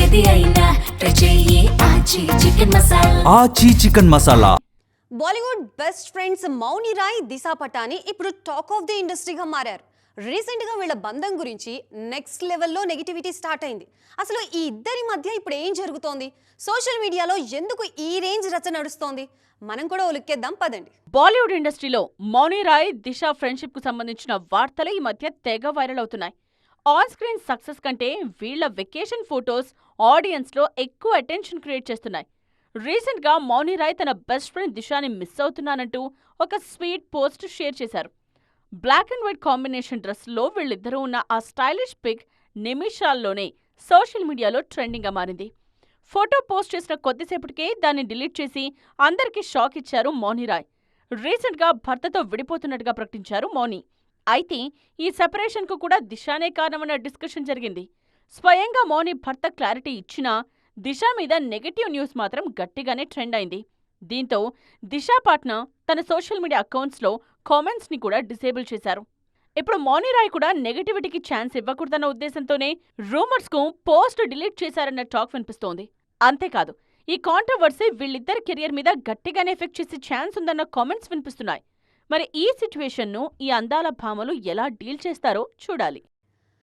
ఏది అయినా ట్రై చెయ్యి ఆచి chicken masala. Aachi chicken masala. Bollywood best friends Mouni Roy, Disha Patani ఇప్పుడు టాక్ ఆఫ్ ది ఇండస్ట్రీగా మారారు. రీసెంట్గా వీళ్ళ బంధం గురించి నెక్స్ట్ లెవెల్లో నెగిటివిటీ స్టార్ట్ అయింది. అసలు ఈ ఇద్దరి మధ్య ఇప్పుడు ఏం జరుగుతోంది, సోషల్ మీడియాలో ఎందుకు ఈ రేంజ్ రచ్చ నడుస్తోంది, మనం కూడా ఉలిక్కేద్దాం పదండి. బాలీవుడ్ ఇండస్ట్రీలో మౌని రాయ్, దిశా ఫ్రెండ్షిప్ కు సంబంధించిన వార్తలు ఈ మధ్య తెగ వైరల్ అవుతున్నాయి. ఆన్ స్క్రీన్ సక్సెస్ కంటే వీళ్ల వెకేషన్ ఫోటోస్ ఆడియన్స్ లో ఎక్కువ అటెన్షన్ క్రియేట్ చేస్తున్నాయి. రీసెంట్ గా మౌని రాయ్ తన బెస్ట్ ఫ్రెండ్ దిశాని మిస్ అవుతున్నానంటూ ఒక స్వీట్ పోస్ట్ షేర్ చేశారు. Black and white combination dress లో వీళ్ళిద్దరూ ఉన్న ఆ స్టైలిష్ పిక్ నిమిషాల్లోనే సోషల్ మీడియాలో ట్రెండింగ్ గా మారింది. ఫోటో పోస్ట్ చేసిన కొద్దిసేపటికే దాన్ని డిలీట్ చేసి అందరికీ షాక్ ఇచ్చారు మౌని రాయ్. రీసెంట్ గా భర్తతో విడిపోతున్నట్టుగా ప్రకటించారు మౌని. అయితే ఈ సెపరేషన్ కు కూడా దిశానే కారణమన్న డిస్కషన్ జరిగింది. స్వయంగా మౌని భర్త క్లారిటీ ఇచ్చినా దిశా మీద నెగటివ్ న్యూస్ మాత్రం గట్టిగానే ట్రెండ్ అయింది. దీంతో దిశా పాట్నా తన సోషల్ మీడియా అకౌంట్స్ లో కామెంట్స్ ని కూడా డిసేబుల్ చేశారు. ఇప్పుడు మౌని రాయ్ కూడా నెగటివిటీకి ఛాన్స్ ఇవ్వకూడదన్న ఉద్దేశంతోనే రూమర్స్ కు పోస్ట్ డిలీట్ చేశారన్న టాక్ వినిపిస్తోంది. అంతేకాదు, ఈ కాంట్రవర్సీ వీళ్ళిద్దరి కెరియర్ మీద గట్టిగానే ఎఫెక్ట్ చేసే ఛాన్స్ ఉందన్న కామెంట్స్ వినిపిస్తున్నాయి. మరి ఈ సిచ్యువేషన్ ను ఈ అందాల భామలు ఎలా డీల్ చేస్తారో చూడాలి.